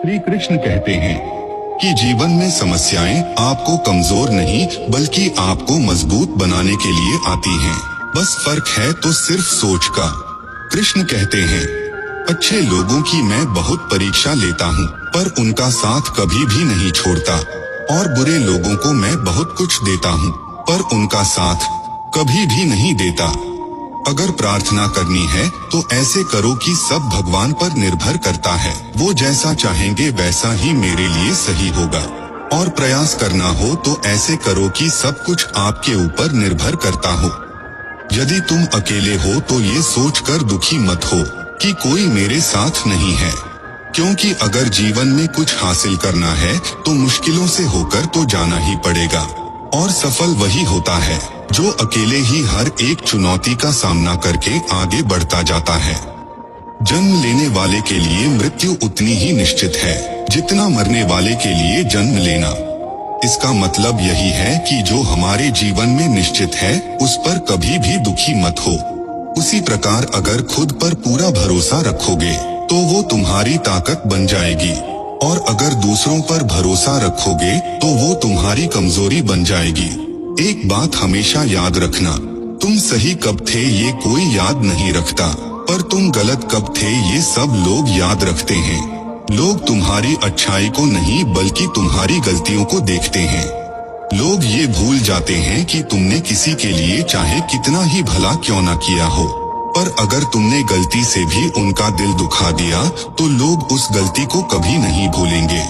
श्री कृष्ण कहते हैं कि जीवन में समस्याएं आपको कमजोर नहीं बल्कि आपको मजबूत बनाने के लिए आती हैं। बस फर्क है तो सिर्फ सोच का। कृष्ण कहते हैं, अच्छे लोगों की मैं बहुत परीक्षा लेता हूँ पर उनका साथ कभी भी नहीं छोड़ता, और बुरे लोगों को मैं बहुत कुछ देता हूँ पर उनका साथ कभी भी नहीं देता। अगर प्रार्थना करनी है तो ऐसे करो कि सब भगवान पर निर्भर करता है, वो जैसा चाहेंगे वैसा ही मेरे लिए सही होगा। और प्रयास करना हो तो ऐसे करो कि सब कुछ आपके ऊपर निर्भर करता हो। यदि तुम अकेले हो तो ये सोचकर दुखी मत हो कि कोई मेरे साथ नहीं है, क्योंकि अगर जीवन में कुछ हासिल करना है तो मुश्किलों से होकर तो जाना ही पड़ेगा, और सफल वही होता है जो अकेले ही हर एक चुनौती का सामना करके आगे बढ़ता जाता है। जन्म लेने वाले के लिए मृत्यु उतनी ही निश्चित है जितना मरने वाले के लिए जन्म लेना। इसका मतलब यही है कि जो हमारे जीवन में निश्चित है उस पर कभी भी दुखी मत हो। उसी प्रकार अगर खुद पर पूरा भरोसा रखोगे तो वो तुम्हारी ताकत बन जाएगी, और अगर दूसरों पर भरोसा रखोगे तो वो तुम्हारी कमजोरी बन जाएगी। एक बात हमेशा याद रखना, तुम सही कब थे ये कोई याद नहीं रखता, पर तुम गलत कब थे ये सब लोग याद रखते हैं। लोग तुम्हारी अच्छाई को नहीं बल्कि तुम्हारी गलतियों को देखते हैं। लोग ये भूल जाते हैं कि तुमने किसी के लिए चाहे कितना ही भला क्यों ना किया हो, पर अगर तुमने गलती से भी उनका दिल दुखा दिया तो लोग उस गलती को कभी नहीं भूलेंगे।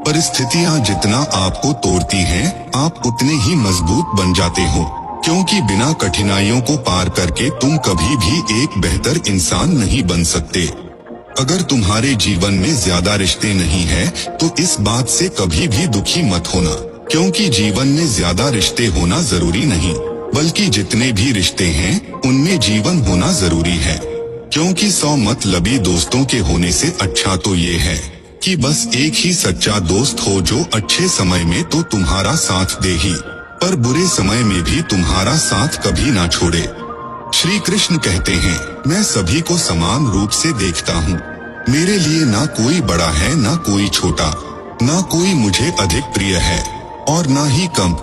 परिस्थितियां जितना आपको तोड़ती हैं, आप उतने ही मजबूत बन जाते हो, क्योंकि बिना कठिनाइयों को पार करके तुम कभी भी एक बेहतर इंसान नहीं बन सकते। अगर तुम्हारे जीवन में ज्यादा रिश्ते नहीं है तो इस बात से कभी भी दुखी मत होना, क्योंकि जीवन में ज्यादा रिश्ते होना जरूरी नहीं, बल्कि जितने भी रिश्ते हैं उनमें जीवन होना जरूरी है। क्योंकि 100 मतलबी दोस्तों के होने से अच्छा तो ये है कि बस एक ही सच्चा दोस्त हो जो अच्छे समय में तो तुम्हारा साथ दे ही, पर बुरे समय में भी तुम्हारा साथ कभी ना छोड़े। श्री कृष्ण कहते हैं, मैं सभी को समान रूप से देखता हूँ। मेरे लिए ना कोई बड़ा है ना कोई छोटा, ना कोई मुझे अधिक प्रिय है और ना ही कम,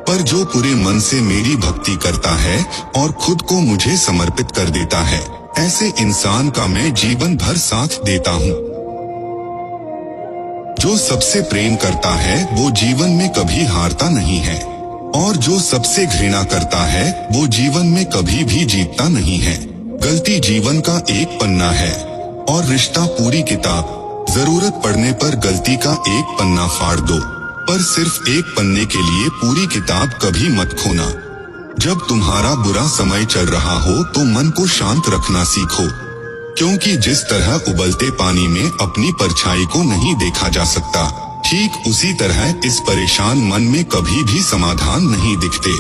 पर जो पूरे मन से मेरी भक्ति करता है और खुद को मुझे समर्पित कर देता है, ऐसे इंसान का मैं जीवन भर साथ देता हूँ। जो सबसे प्रेम करता है वो जीवन में कभी हारता नहीं है, और जो सबसे घृणा करता है वो जीवन में कभी भी जीतता नहीं है। गलती जीवन का एक पन्ना है और रिश्ता पूरी किताब। जरूरत पड़ने पर गलती का एक पन्ना फाड़ दो, पर सिर्फ एक पन्ने के लिए पूरी किताब कभी मत खोना। जब तुम्हारा बुरा समय चल रहा हो तो मन को शांत रखना सीखो, क्योंकि जिस तरह उबलते पानी में अपनी परछाई को नहीं देखा जा सकता, ठीक उसी तरह इस परेशान मन में कभी भी समाधान नहीं दिखते।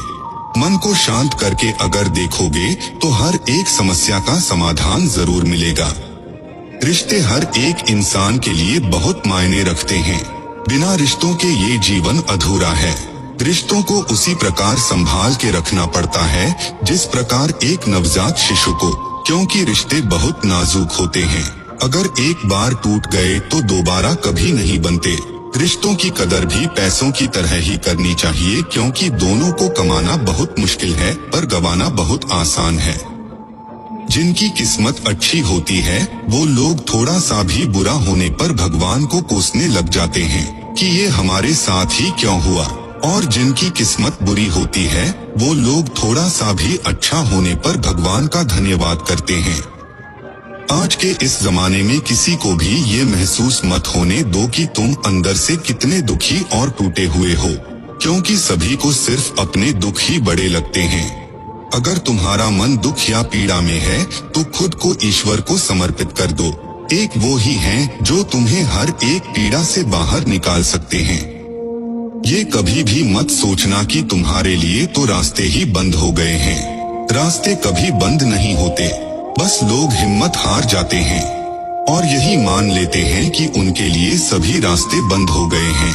मन को शांत करके अगर देखोगे तो हर एक समस्या का समाधान जरूर मिलेगा। रिश्ते हर एक इंसान के लिए बहुत मायने रखते हैं। बिना रिश्तों के ये जीवन अधूरा है। रिश्तों को उसी प्रकार संभाल के रखना पड़ता है जिस प्रकार एक नवजात शिशु को, क्योंकि रिश्ते बहुत नाजुक होते हैं। अगर एक बार टूट गए तो दोबारा कभी नहीं बनते। रिश्तों की कदर भी पैसों की तरह ही करनी चाहिए, क्योंकि दोनों को कमाना बहुत मुश्किल है पर गंवाना बहुत आसान है। जिनकी किस्मत अच्छी होती है वो लोग थोड़ा सा भी बुरा होने पर भगवान को कोसने लग जाते हैं कि ये हमारे साथ ही क्यों हुआ, और जिनकी किस्मत बुरी होती है वो लोग थोड़ा सा भी अच्छा होने पर भगवान का धन्यवाद करते हैं। आज के इस जमाने में किसी को भी ये महसूस मत होने दो कि तुम अंदर से कितने दुखी और टूटे हुए हो, क्योंकि सभी को सिर्फ अपने दुख ही बड़े लगते हैं। अगर तुम्हारा मन दुख या पीड़ा में है तो खुद को ईश्वर को समर्पित कर दो। एक वो ही हैं जो तुम्हें हर एक पीड़ा से बाहर निकाल सकते हैं। ये कभी भी मत सोचना कि तुम्हारे लिए तो रास्ते ही बंद हो गए हैं। रास्ते कभी बंद नहीं होते, बस लोग हिम्मत हार जाते हैं और यही मान लेते हैं कि उनके लिए सभी रास्ते बंद हो गए हैं।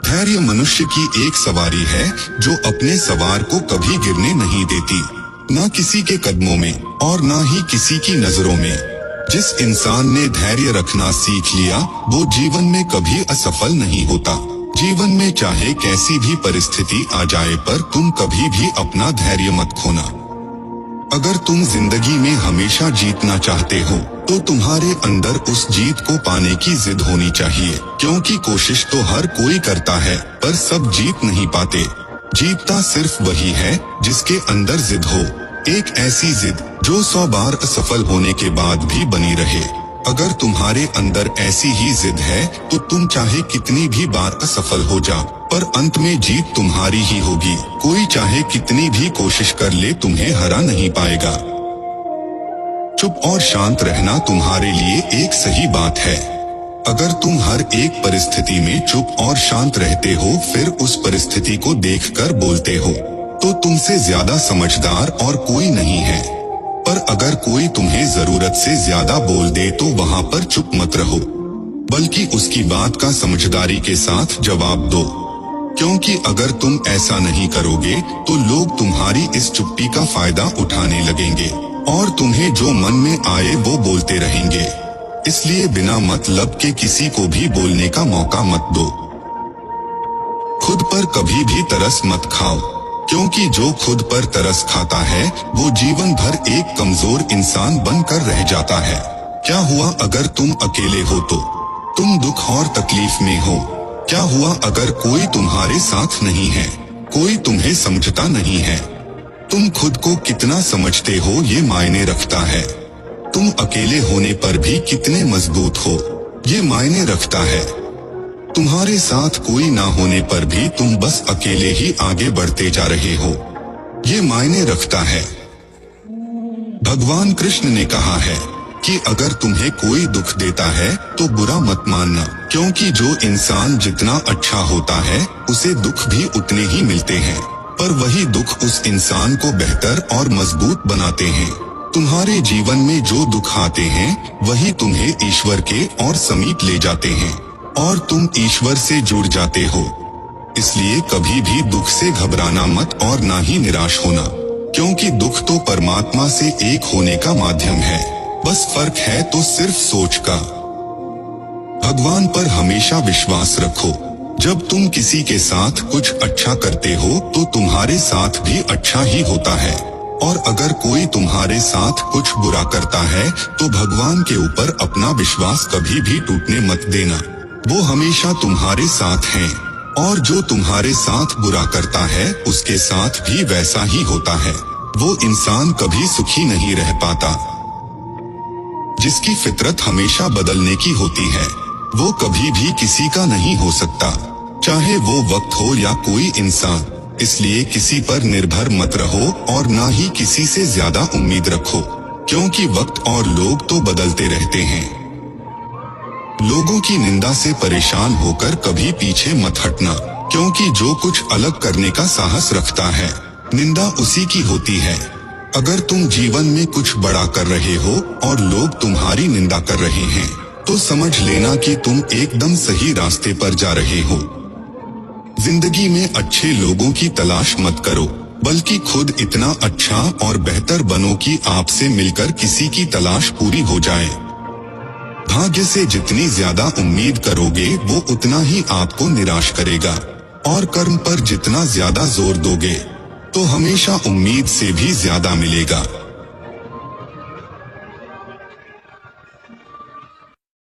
धैर्य मनुष्य की एक सवारी है जो अपने सवार को कभी गिरने नहीं देती, ना किसी के कदमों में और ना ही किसी की नजरों में। जिस इंसान ने धैर्य रखना सीख लिया वो जीवन में कभी असफल नहीं होता। जीवन में चाहे कैसी भी परिस्थिति आ जाए पर तुम कभी भी अपना धैर्य मत खोना। अगर तुम जिंदगी में हमेशा जीतना चाहते हो तो तुम्हारे अंदर उस जीत को पाने की जिद होनी चाहिए, क्योंकि कोशिश तो हर कोई करता है पर सब जीत नहीं पाते। जीतता सिर्फ वही है जिसके अंदर जिद हो, एक ऐसी जिद जो 100 बार असफल होने के बाद भी बनी रहे। अगर तुम्हारे अंदर ऐसी ही जिद है तो तुम चाहे कितनी भी बार असफल हो जा पर अंत में जीत तुम्हारी ही होगी। कोई चाहे कितनी भी कोशिश कर ले तुम्हें हरा नहीं पाएगा। चुप और शांत रहना तुम्हारे लिए एक सही बात है। अगर तुम हर एक परिस्थिति में चुप और शांत रहते हो फिर उस परिस्थिति को देखकर बोलते हो तो तुमसे ज्यादा समझदार और कोई नहीं है। पर अगर कोई तुम्हें जरूरत से ज्यादा बोल दे तो वहाँ पर चुप मत रहो, बल्कि उसकी बात का समझदारी के साथ जवाब दो, क्योंकि अगर तुम ऐसा नहीं करोगे तो लोग तुम्हारी इस चुप्पी का फायदा उठाने लगेंगे और तुम्हें जो मन में आए वो बोलते रहेंगे। इसलिए बिना मतलब के किसी को भी बोलने का मौका मत दो। खुद पर कभी भी तरस मत खाओ, क्योंकि जो खुद पर तरस खाता है वो जीवन भर एक कमजोर इंसान बनकर रह जाता है। क्या हुआ अगर तुम अकेले हो तो तुम दुख और तकलीफ में हो? क्या हुआ अगर कोई तुम्हारे साथ नहीं है, कोई तुम्हें समझता नहीं है? तुम खुद को कितना समझते हो ये मायने रखता है। तुम अकेले होने पर भी कितने मजबूत हो ये मायने रखता है। तुम्हारे साथ कोई ना होने पर भी तुम बस अकेले ही आगे बढ़ते जा रहे हो ये मायने रखता है। भगवान कृष्ण ने कहा है कि अगर तुम्हें कोई दुख देता है तो बुरा मत मानना, क्योंकि जो इंसान जितना अच्छा होता है उसे दुख भी उतने ही मिलते हैं, पर वही दुख उस इंसान को बेहतर और मजबूत बनाते हैं। तुम्हारे जीवन में जो दुख आते हैं वही तुम्हें ईश्वर के और समीप ले जाते हैं और तुम ईश्वर से जुड़ जाते हो। इसलिए कभी भी दुख से घबराना मत और ना ही निराश होना, क्योंकि दुख तो परमात्मा से एक होने का माध्यम है, बस फर्क है तो सिर्फ सोच का। भगवान पर हमेशा विश्वास रखो। जब तुम किसी के साथ कुछ अच्छा करते हो तो तुम्हारे साथ भी अच्छा ही होता है, और अगर कोई तुम्हारे साथ कुछ बुरा करता है तो भगवान के ऊपर अपना विश्वास कभी भी टूटने मत देना। वो हमेशा तुम्हारे साथ हैं, और जो तुम्हारे साथ बुरा करता है उसके साथ भी वैसा ही होता है। वो इंसान कभी सुखी नहीं रह पाता। जिसकी फितरत हमेशा बदलने की होती है वो कभी भी किसी का नहीं हो सकता, चाहे वो वक्त हो या कोई इंसान। इसलिए किसी पर निर्भर मत रहो और ना ही किसी से ज्यादा उम्मीद रखो, क्योंकि वक्त और लोग तो बदलते रहते हैं। लोगों की निंदा से परेशान होकर कभी पीछे मत हटना, क्योंकि जो कुछ अलग करने का साहस रखता है निंदा उसी की होती है। अगर तुम जीवन में कुछ बड़ा कर रहे हो और लोग तुम्हारी निंदा कर रहे हैं तो समझ लेना कि तुम एकदम सही रास्ते पर जा रहे हो। जिंदगी में अच्छे लोगों की तलाश मत करो, बल्कि खुद इतना अच्छा और बेहतर बनो कि आपसे मिलकर किसी की तलाश पूरी हो जाए। भाग्य से जितनी ज्यादा उम्मीद करोगे वो उतना ही आपको निराश करेगा, और कर्म पर जितना ज्यादा जोर दोगे तो हमेशा उम्मीद से भी ज्यादा मिलेगा।